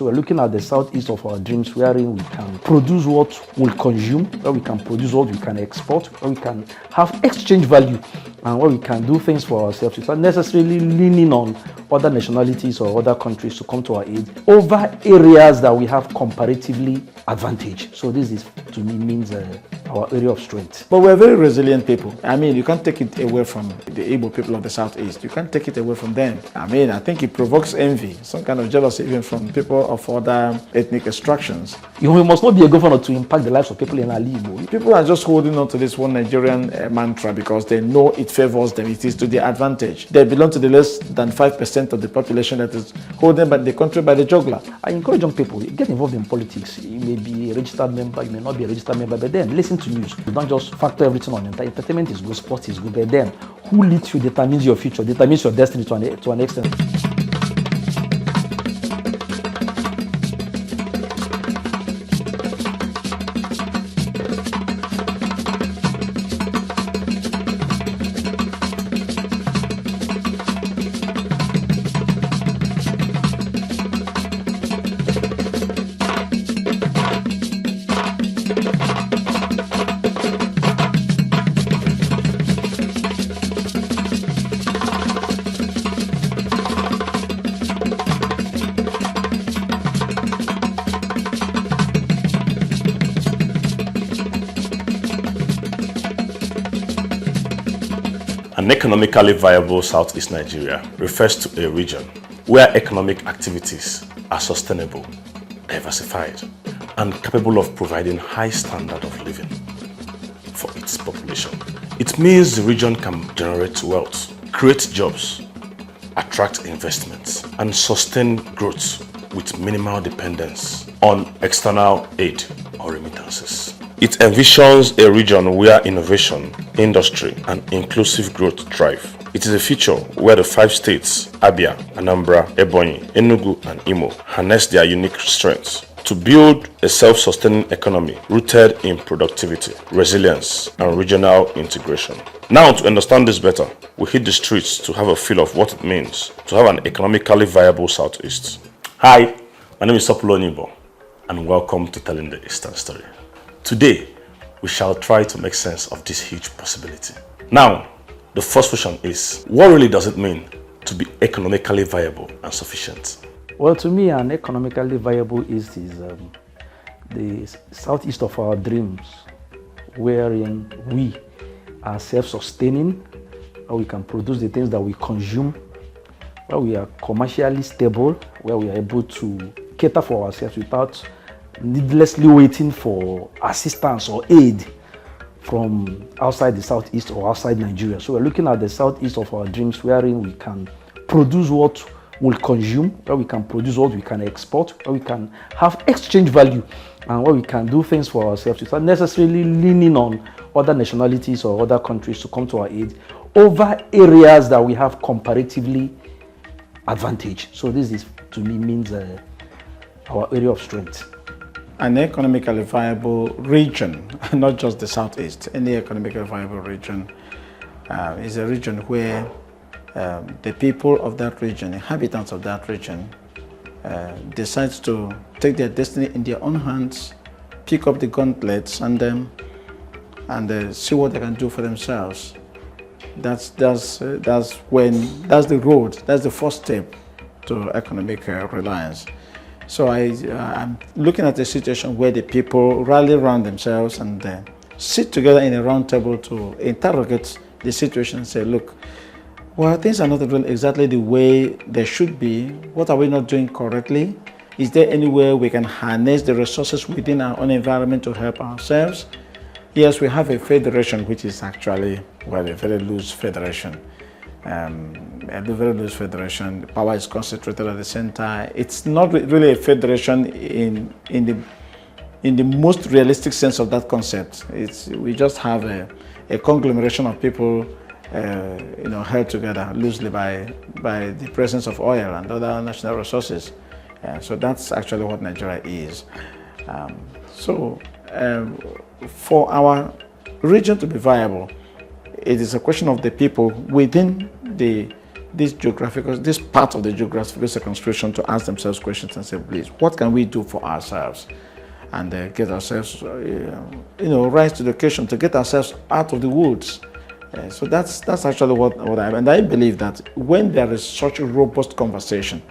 So we're looking at the southeast of our dreams, wherein we can produce what we'll consume, where we can produce what we can export, where we can have exchange value, and where we can do things for ourselves without necessarily leaning on other nationalities or other countries to come to our aid over areas that we have comparatively advantage. So this is, to me, means our area of strength. But we're very resilient people. I mean, you can't take it away from the Igbo people of the southeast. You can't take it away from them. I mean, I think it provokes envy, some kind of jealousy even from people of other ethnic extractions. We must not be a governor to impact the lives of people in Ali Igbo. People are just holding on to this one Nigerian mantra because they know it favors them. It is to their advantage. They belong to the less than 5% of the population that is holding by the country by the jugular. I encourage young people, get involved in politics. You may be a registered member, you may not be a registered member, but then listen to news. You don't just factor everything on entertainment is good, sports is good, but then who leads you determines your future, determines your destiny to an extent. An economically viable Southeast Nigeria refers to a region where economic activities are sustainable, diversified, and capable of providing high standard of living for its population. It means the region can generate wealth, create jobs, attract investments, and sustain growth with minimal dependence on external aid or remittances. It envisions a region where innovation, industry, and inclusive growth thrive. It is a future where the 5 states, Abia, Anambra, Ebonyi, Enugu, and Imo, harness their unique strengths to build a self-sustaining economy rooted in productivity, resilience, and regional integration. Now, to understand this better, we hit the streets to have a feel of what it means to have an economically viable Southeast. Hi, my name is Sopulu Onyibor, and welcome to Telling the Eastern Story. Today, we shall try to make sense of this huge possibility. Now, the first question is, what really does it mean to be economically viable and sufficient? Well, to me, an economically viable East is the southeast of our dreams, wherein we are self-sustaining, where we can produce the things that we consume, where we are commercially stable, where we are able to cater for ourselves without needlessly waiting for assistance or aid from outside the southeast or outside Nigeria. So we're looking at the southeast of our dreams, wherein we can produce what we'll consume, where we can produce what we can export, where we can have exchange value, and where we can do things for ourselves without necessarily leaning on other nationalities or other countries to come to our aid over areas that we have comparatively advantage. So this is, to me, means our area of strength. An economically viable region, not just the southeast, any economically viable region is a region where the people of that region, inhabitants of that region, decide to take their destiny in their own hands, pick up the gauntlets and see what they can do for themselves. That's the road. That's the first step to economic reliance. So I'm looking at a situation where the people rally around themselves and sit together in a round table to interrogate the situation and say, look, well, things are not really exactly the way they should be. What are we not doing correctly? Is there any way we can harness the resources within our own environment to help ourselves? Yes, we have a federation, which is actually, well, a very loose federation. A very loose federation. Power is concentrated at the center. It's not really a federation in the most realistic sense of that concept. We just have a conglomeration of people, held together loosely by the presence of oil and other national resources. So that's actually what Nigeria is. For our region to be viable, it is a question of the people within the this part of the geographical circumscription to ask themselves questions and say, please, what can we do for ourselves? And get ourselves, rise to the occasion to get ourselves out of the woods. So that's actually what I believe that when there is such a robust conversation,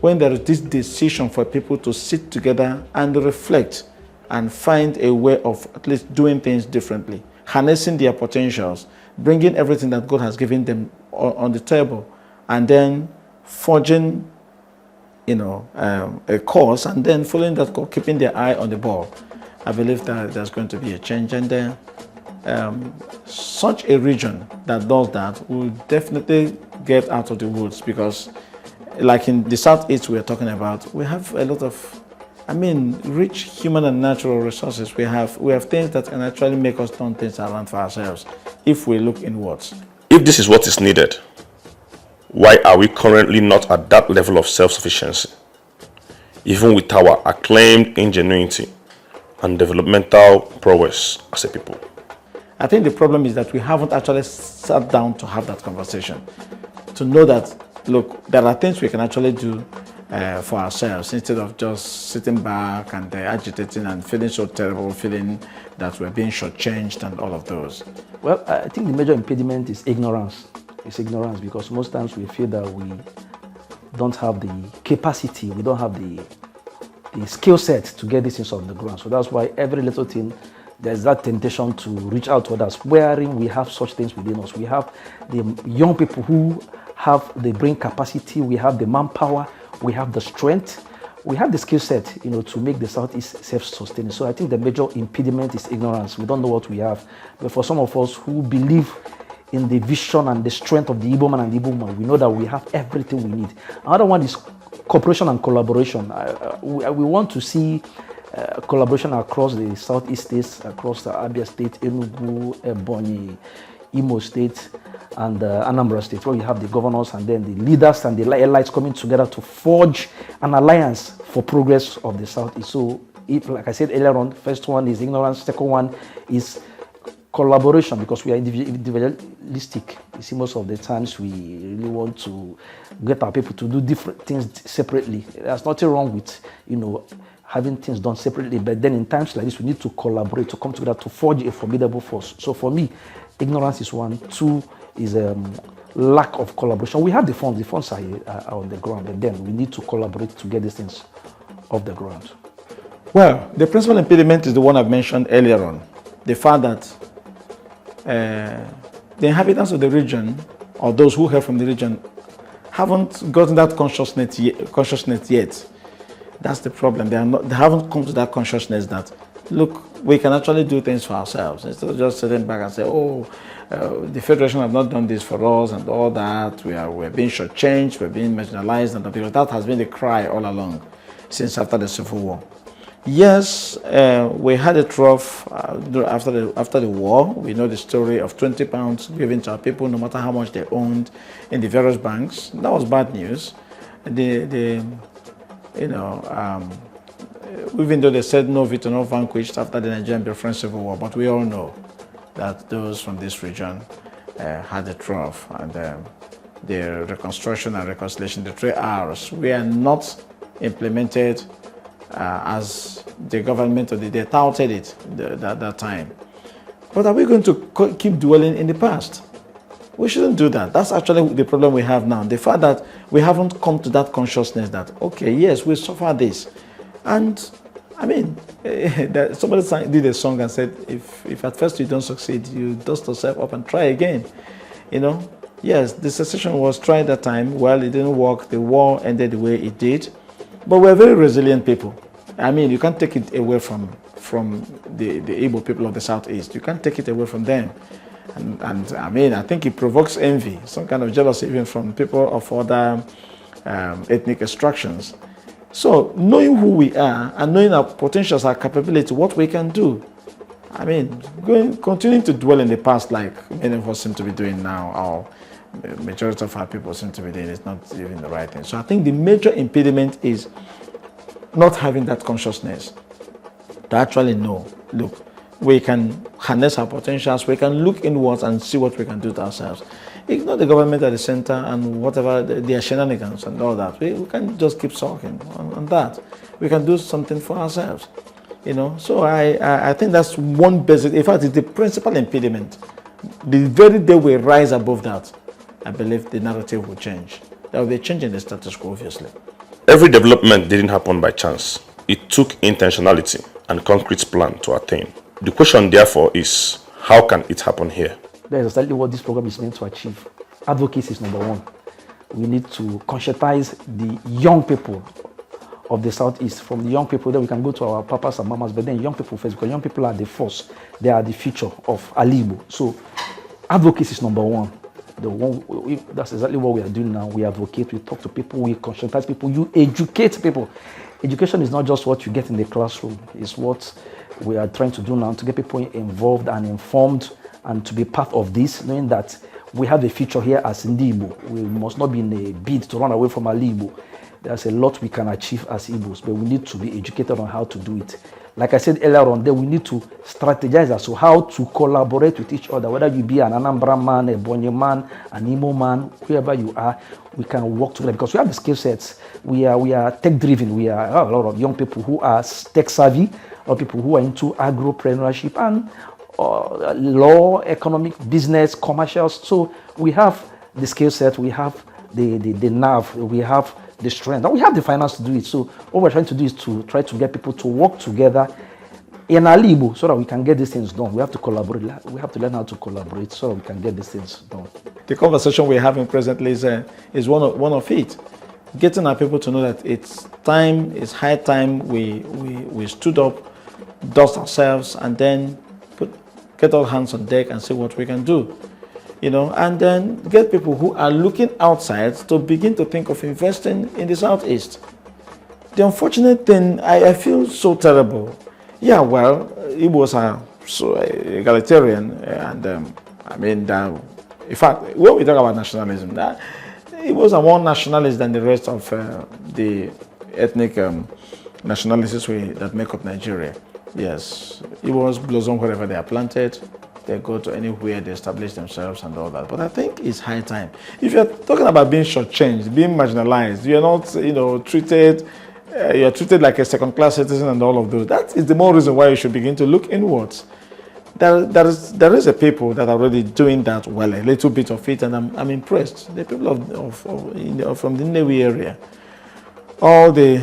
when there is this decision for people to sit together and reflect and find a way of at least doing things differently, harnessing their potentials, bringing everything that God has given them on the table, and then forging a course, and then following that course, keeping their eye on the ball. I believe that there's going to be a change, and then such a region that does that will definitely get out of the woods, because like in the Southeast we're talking about, we have a lot of, rich human and natural resources. We have things that can actually make us turn things around for ourselves if we look inwards. If this is what is needed, why are we currently not at that level of self-sufficiency, even with our acclaimed ingenuity and developmental prowess as a people? I think the problem is that we haven't actually sat down to have that conversation, to know that, look, there are things we can actually do for ourselves instead of just sitting back and agitating and feeling so terrible, feeling that we're being shortchanged and all of those. Well, I think the major impediment is ignorance. It's ignorance, because most times we feel that we don't have the capacity, we don't have the skill set to get these things on the ground. So that's why every little thing, there's that temptation to reach out to others, wherein we have such things within us. We have the young people who have the brain capacity, we have the manpower, we have the strength, we have the skill set, to make the Southeast self-sustaining. So I think the major impediment is ignorance. We don't know what we have. But for some of us who believe in the vision and the strength of the Igbo man and the Igbo woman, we know that we have everything we need. Another one is cooperation and collaboration. We want to see collaboration across the Southeast states, across the Abia State, Enugu, Ebonyi, Imo State, and Anambra State, where we have the governors and then the leaders and the allies coming together to forge an alliance for progress of the Southeast. So, like I said earlier on, first one is ignorance, second one is collaboration, because we are individualistic. You see, most of the times we really want to get our people to do different things separately. There's nothing wrong with, having things done separately, but then in times like this, we need to collaborate, to come together, to forge a formidable force. So for me, ignorance is one. Two is lack of collaboration. We have the funds are on the ground, but then we need to collaborate to get these things off the ground. Well, the principal impediment is the one I've mentioned earlier on. The fact that the inhabitants of the region, or those who hail from the region, haven't gotten that consciousness yet. That's the problem. They haven't come to that consciousness that, look, we can actually do things for ourselves, instead of just sitting back and say, the Federation have not done this for us and all that. We're being shortchanged, we're being marginalized, and because that has been the cry all along since after the Civil War. Yes, we had a trough after the war. We know the story of 20 pounds given to our people, no matter how much they owned in the various banks. That was bad news. Even though they said no veto, no vanquished after the Nigerian-Biafran Civil War, but we all know that those from this region had a trough, and the reconstruction and reconciliation, the 3 R's, were not implemented as the government of the day touted it that time. But are we going to keep dwelling in the past? We shouldn't do that. That's actually the problem we have now. The fact that we haven't come to that consciousness that, okay, yes, we suffer this. And somebody did a song and said, if at first you don't succeed, you dust yourself up and try again. Yes, the secession was tried that time. Well, it didn't work. The war ended the way it did. But we're very resilient people. You can't take it away from the Igbo people of the Southeast. You can't take it away from them. And I think it provokes envy, some kind of jealousy even from people of other ethnic extractions. So knowing who we are and knowing our potentials, our capability, what we can do, continuing to dwell in the past like many of us seem to be doing now, or the majority of our people seem to be doing, is not even the right thing. So I think the major impediment is not having that consciousness to actually know, look, we can harness our potentials, we can look inwards and see what we can do to ourselves. Ignore the government at the center and whatever their shenanigans and all that. We can't just keep talking on that. We can do something for ourselves. So I think that's one basic, in fact, it's the principal impediment. The very day we rise above that, I believe the narrative will change. There will be a change in the status quo, obviously. Every development didn't happen by chance. It took intentionality and concrete plan to attain. The question, therefore, is how can it happen here? That is exactly what this program is meant to achieve. Advocacy is number one. We need to conscientize the young people of the Southeast. From the young people, then we can go to our papas and mamas, but then young people first, because young people are the force. They are the future of Igbo. So advocacy is number one. That's exactly what we are doing now. We advocate, we talk to people, we conscientize people, you educate people. Education is not just what you get in the classroom. It's what we are trying to do now to get people involved and informed and to be part of this, knowing that we have a future here as Igbo. We must not be in a bid to run away from Igbo. There's a lot we can achieve as Igbos, but we need to be educated on how to do it. Like I said earlier on, then we need to strategize as to how to collaborate with each other. Whether you be an Anambra man, a Bonye man, an Imo man, whoever you are, we can work together because we have the skill sets. We are tech driven. We are a lot of young people who are tech savvy, or people who are into agropreneurship and law, economic, business, commercials. So we have the skill set, we have the nerve, we have the strength, and we have the finance to do it. So what we're trying to do is to try to get people to work together in Igbo so that we can get these things done. We have to collaborate. We have to learn how to collaborate so that we can get these things done. The conversation we're having presently is one of it. Getting our people to know that it's high time we stood up, dust ourselves, and then get all hands on deck and see what we can do. And then get people who are looking outside to begin to think of investing in the Southeast. The unfortunate thing, I feel so terrible. Yeah, well, Igbos are so egalitarian, and in fact, when we talk about nationalism, Igbos are more nationalists than the rest of the ethnic nationalities that make up Nigeria. Yes, Igbos blossom wherever they are planted. They go to anywhere, they establish themselves and all that. But I think it's high time. If you're talking about being shortchanged, being marginalized, you're not, treated, you're treated like a second-class citizen and all of those. That is the more reason why you should begin to look inwards. There is a people that are already doing that well, a little bit of it, and I'm impressed. The people from the Nnewi area, all the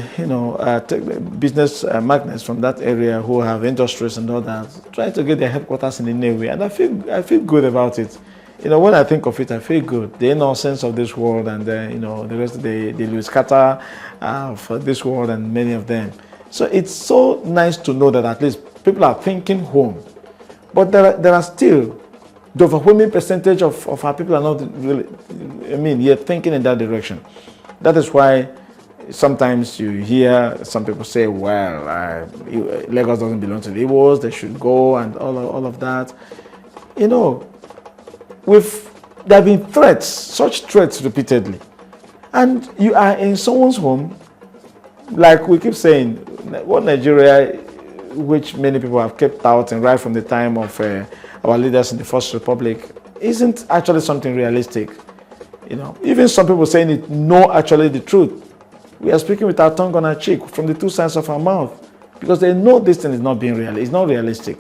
business magnates from that area who have industries and all that, try to get their headquarters in the Nnewi, and I feel good about it. When I think of it, I feel good. The innocence of this world and the rest of the Louis Carter for this world and many of them. So it's so nice to know that at least people are thinking home. But there are still the overwhelming percentage of our people are not really, yet thinking in that direction. That is why sometimes you hear some people say, well, Lagos doesn't belong to the Igbos, they should go, and all of that. There have been threats, such threats repeatedly. And you are in someone's home, like we keep saying, what Nigeria, which many people have kept out and right from the time of our leaders in the First Republic, isn't actually something realistic. Even some people saying it know actually the truth. We are speaking with our tongue on our cheek from the two sides of our mouth because they know this thing is not being real. It's not realistic.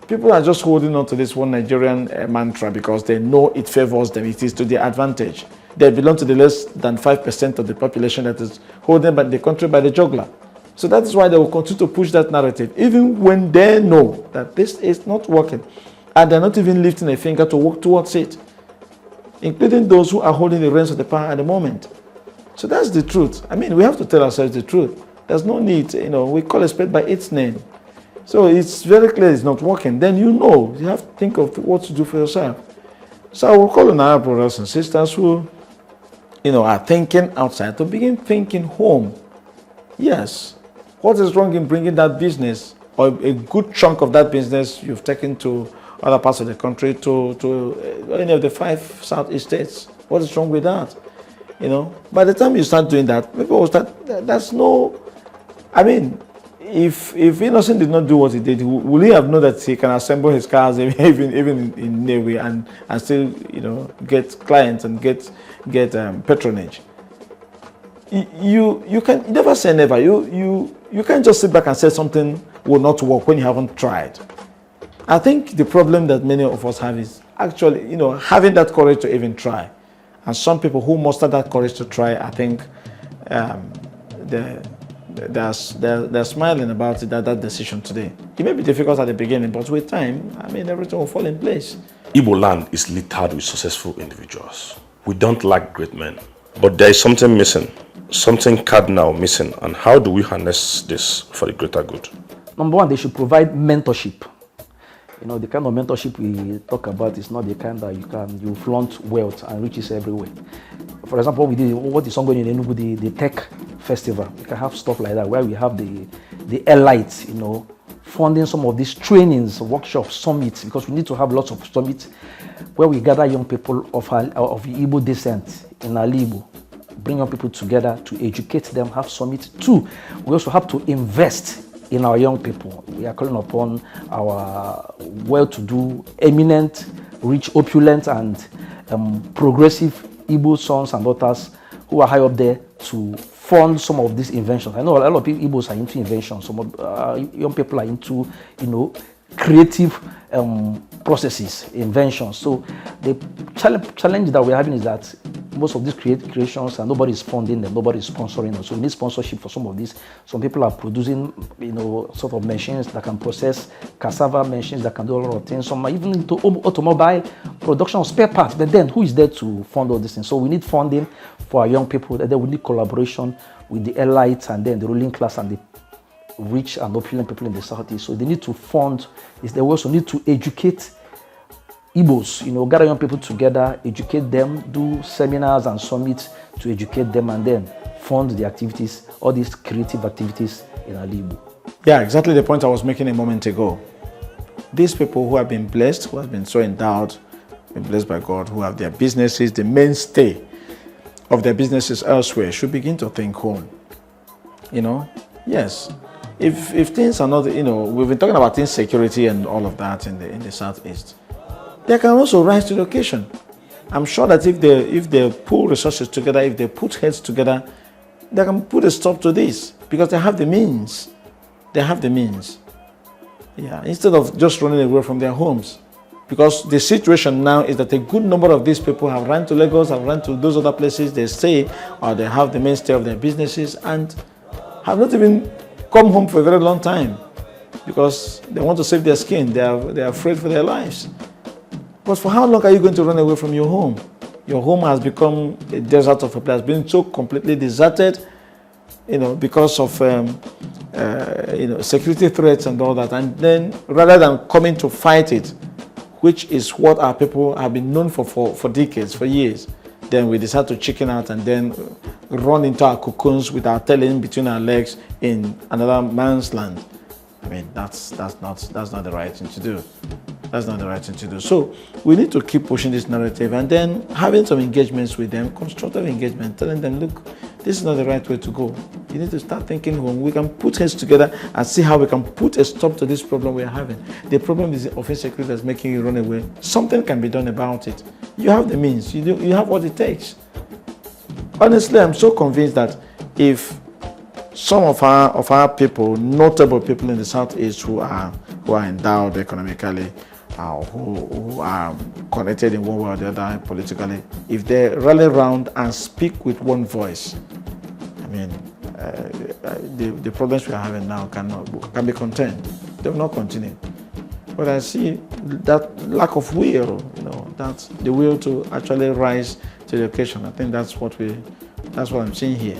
People are just holding on to this one Nigerian mantra because they know it favors them. It is to their advantage. They belong to the less than 5% of the population that is holding the country by the jugular. So that is why they will continue to push that narrative, even when they know that this is not working. And they're not even lifting a finger to work towards it, including those who are holding the reins of the power at the moment. So that's the truth. We have to tell ourselves the truth. There's no need, we call a spade by its name. So it's very clear it's not working. Then you have to think of what to do for yourself. So I will call on our brothers and sisters who, are thinking outside to begin thinking home. Yes. What is wrong in bringing that business or a good chunk of that business you've taken to other parts of the country to any of the 5 Southeast states? What is wrong with that? By the time you start doing that, people will start, if Innocent did not do what he did, would he have known that he can assemble his cars even in Nnewi and still, you know, get clients and get patronage? You can never say never. You can't just sit back and say something will not work when you haven't tried. I think the problem that many of us have is actually, you know, having that courage to even try. And some people who muster that courage to try, I think they're smiling about it, that decision today. It may be difficult at the beginning, but with time, I mean, everything will fall in place. Igbo land is littered with successful individuals. We don't lack great men, but there is something missing, something cardinal missing. And how do we harness this for the greater good? Number one, they should provide mentorship. You know, the kind of mentorship we talk about is not the kind that you flaunt wealth and riches everywhere. For example, what is ongoing in Enugu, the tech festival. We can have stuff like that where we have the elites, you know, funding some of these trainings, workshops, summits, because we need to have lots of summits where we gather young people of Igbo descent in Ali Igbo, bring young people together to educate them, have summits. Two, we also have to invest in our young people. We are calling upon our well-to-do, eminent, rich, opulent, and progressive Igbo sons and daughters who are high up there to fund some of these inventions. I know a lot of Igbos are into inventions. Some of young people are into, you know, creative processes, inventions. So the challenge that we're having is that most of these creations and nobody is funding them, nobody is sponsoring them. So we need sponsorship for some of these. Some people are producing, you know, sort of machines that can process cassava, machines that can do a lot of things. Some are even into automobile production of spare parts. But then who is there to fund all these things? So we need funding for our young people, and then we need collaboration with the elites and then the ruling class and the rich and opulent people in the Southeast. So they need to fund this. They also need to educate Igbos, you know, gather young people together, educate them, do seminars and summits to educate them, and then fund the activities, all these creative activities in Ali Igbo. Yeah, exactly the point I was making a moment ago. These people who have been blessed, who have been so endowed, been blessed by God, who have their businesses, the mainstay of their businesses elsewhere, should begin to think home. You know, yes. If things are not, you know, we've been talking about insecurity and all of that in the Southeast. They can also rise to the occasion. I'm sure that if they pull resources together, if they put heads together, they can put a stop to this because they have the means. They have the means. Yeah, instead of just running away from their homes. Because the situation now is that a good number of these people have run to Lagos, have run to those other places they stay, or they have the mainstay of their businesses and have not even come home for a very long time because they want to save their skin. They are afraid for their lives. But for how long are you going to run away from your home? Your home has become a desert of a place, been so completely deserted, you know, because of you know, security threats and all that. And then rather than coming to fight it, which is what our people have been known for decades, for years, then we decide to chicken out and then run into our cocoons with our tail in between our legs in another man's land. I mean, that's not the right thing to do. That's not the right thing to do. So we need to keep pushing this narrative and then having some engagements with them, constructive engagement, telling them, look, this is not the right way to go. You need to start thinking when we can put heads together and see how we can put a stop to this problem we are having. The problem is of insecurity that's making you run away. Something can be done about it. You have the means. You have what it takes. Honestly, I'm so convinced that if some of our people, notable people in the Southeast who are endowed economically, who are connected in one way or the other politically, if they rally around and speak with one voice, I mean, the problems we are having now can be contained. They will not continue. But I see that lack of will, you know, that's the will to actually rise to the occasion. I think that's what I'm seeing here.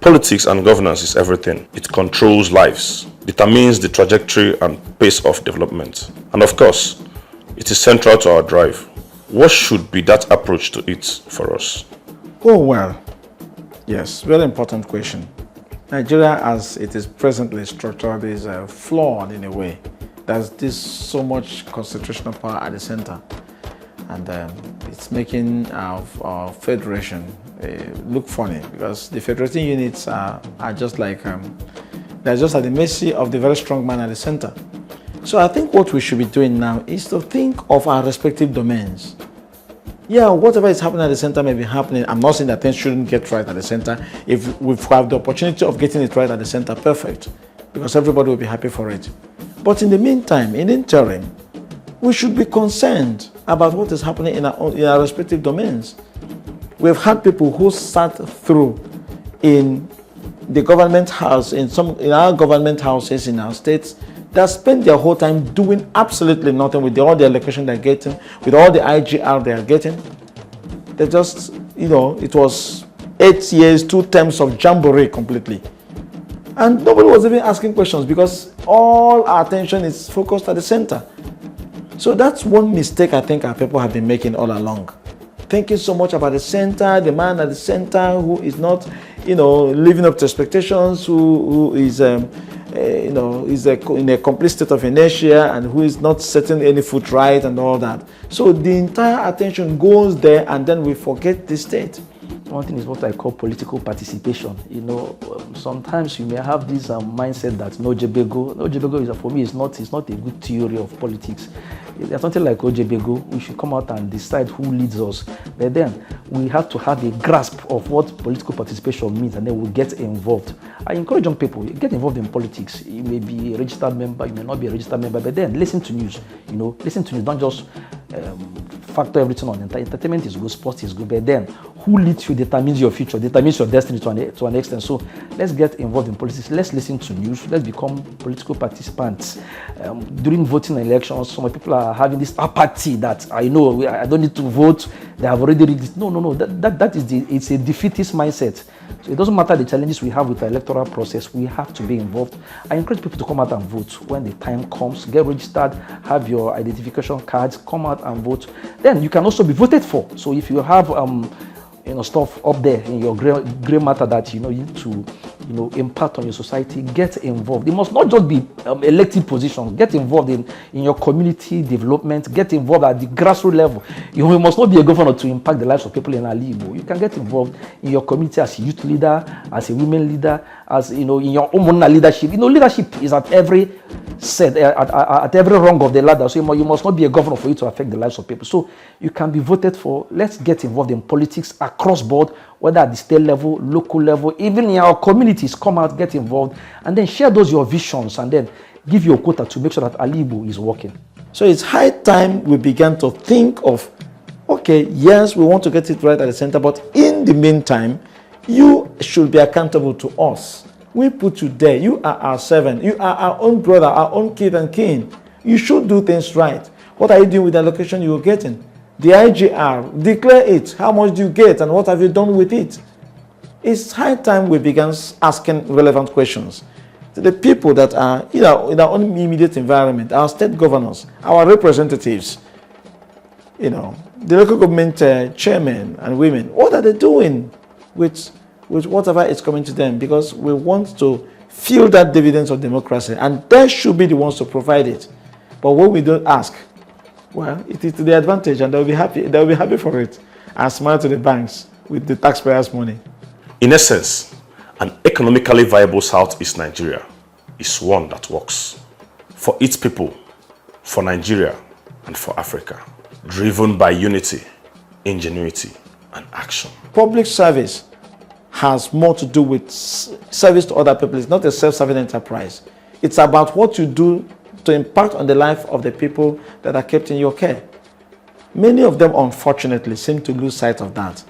Politics and governance is everything. It controls lives, determines the trajectory and pace of development. And of course, it is central to our drive. What should be that approach to it for us? Oh, well, yes, very important question. Nigeria, as it is presently structured, is flawed in a way. There's this so much concentration of power at the center. And it's making our federation look funny because the federating units are just like They're just at the mercy of the very strong man at the center. So I think what we should be doing now is to think of our respective domains. Yeah, whatever is happening at the center may be happening. I'm not saying that things shouldn't get right at the center. If we have the opportunity of getting it right at the center, perfect, because everybody will be happy for it. But in the meantime, in the interim, we should be concerned about what is happening in our respective domains. We've had people who sat through in the government house, in our government houses in our states, that spend their whole time doing absolutely nothing with all the allocation they're getting, with all the IGR they are getting. They just, it was 8 years, 2 terms of jamboree completely. And nobody was even asking questions because all our attention is focused at the center. So that's one mistake I think our people have been making all along. Thinking so much about the center, the man at the center who is not, living up to expectations, who is, is in a complete state of inertia and who is not setting any foot right and all that. So the entire attention goes there and then we forget the state. One thing is what I call political participation. Sometimes you may have this mindset that Ojebego is, for me, is not a good theory of politics. There's something like Ojebego, we should come out and decide who leads us. But then we have to have a grasp of what political participation means, and then we'll get involved. I encourage young people, get involved in politics. You may be a registered member, you may not be a registered member, but then listen to news. Listen to news. Don't just factor everything on entertainment is good, sports is good, but then who leads you determines your future, determines your destiny to an extent. So let's get involved in politics. Let's listen to news. Let's become political participants. During voting elections, some people are having this apathy that I don't need to vote. They have already read it. No. It's a defeatist mindset. So it doesn't matter the challenges we have with the electoral process. We have to be involved. I encourage people to come out and vote when the time comes. Get registered, have your identification cards, come out and vote. Then you can also be voted for. So if you have stuff up there in your gray matter that you need to impact on your society, get involved. It must not just be elected positions. Get involved in your community development. Get involved at the grassroots level. You must not be a governor to impact the lives of people in Igbo. You can get involved in your community as a youth leader, as a women leader, as in your own leadership. Leadership is at every at every rung of the ladder. So you must not be a governor for you to affect the lives of people. So you can be voted for. Let's get involved in politics across board, whether at the state level, local level, even in our communities. Come out, get involved, and then share those your visions, and then give your quota to make sure that Igbo is working. So it's high time we began to think of, okay, yes, we want to get it right at the center, but in the meantime, you should be accountable to us. We put you there. You are our servant. You are our own brother, our own kid and kin. You should do things right. What are you doing with the allocation you're getting? The IGR, declare it. How much do you get and what have you done with it? It's high time we began asking relevant questions to the people that are in our own immediate environment, our state governors, our representatives, the local government chairmen and women. What are they doing with whatever is coming to them? Because we want to feel that dividends of democracy, and they should be the ones to provide it. But when we don't ask, well, it is to their advantage, and they'll be happy. They'll be happy for it, and smile to the banks with the taxpayers' money. In essence, an economically viable Southeast Nigeria is one that works for its people, for Nigeria, and for Africa, driven by unity, ingenuity, and action. Public service has more to do with service to other people. It's not a self-serving enterprise. It's about what you do to impact on the life of the people that are kept in your care. Many of them, unfortunately, seem to lose sight of that.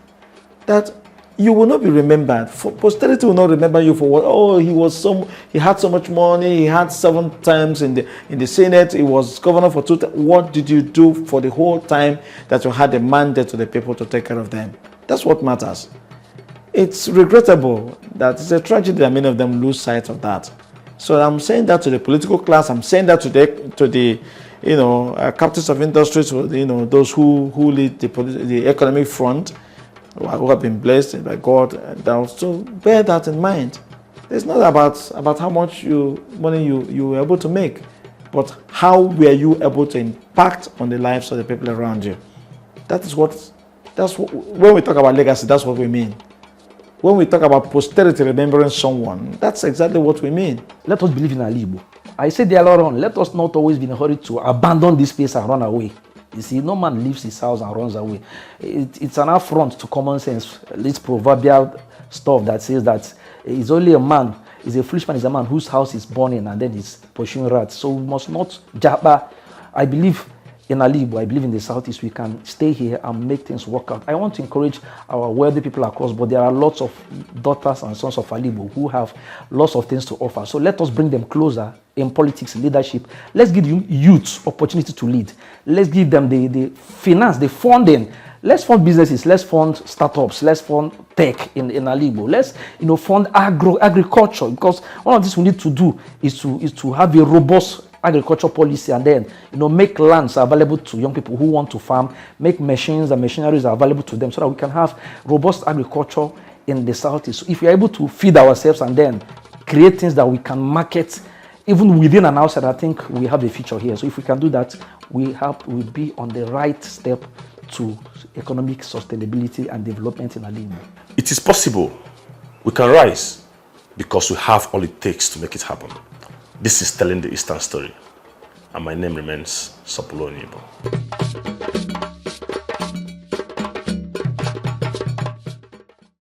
That you will not be remembered. Posterity will not remember you for what. Oh, he had so much money. He had 7 terms in the Senate. He was governor for 2 terms. What did you do for the whole time that you had a mandate to the people to take care of them? That's what matters. It's regrettable that it's a tragedy that many of them lose sight of that. So I'm saying that to the political class. I'm saying that to the captains of industry, to those who lead the economic front, who have been blessed by God, and also bear that in mind. It's not about how much money you were able to make, but how were you able to impact on the lives of the people around you. When we talk about legacy, that's what we mean. When we talk about posterity remembering someone, that's exactly what we mean. Let us believe in Igbo. I said earlier on, let us not always be in a hurry to abandon this place and run away. You see, no man leaves his house and runs away. It's an affront to common sense. This proverbial stuff that says that it's only a man, is a foolish man, is a man whose house is burning and then he's pursuing rats. So we must not jabba. I believe in Igbo, I believe in the Southeast, we can stay here and make things work out. I want to encourage our wealthy people across, but there are lots of daughters and sons of Igbo who have lots of things to offer. So let us bring them closer in politics, leadership. Let's give youth opportunity to lead. Let's give them the finance, the funding. Let's fund businesses, let's fund startups, let's fund tech in Igbo. Let's fund agriculture, because one of the things we need to do is to have a robust agriculture policy, and then make lands available to young people who want to farm, make machines and machineries available to them so that we can have robust agriculture in the Southeast. So if we are able to feed ourselves and then create things that we can market even within and outside, I think we have a future here. So if we can do that, we'll be on the right step to economic sustainability and development in Igbo. It is possible. We can rise because we have all it takes to make it happen. This is Telling the Eastern Story, and my name remains Sopulu Onyibor.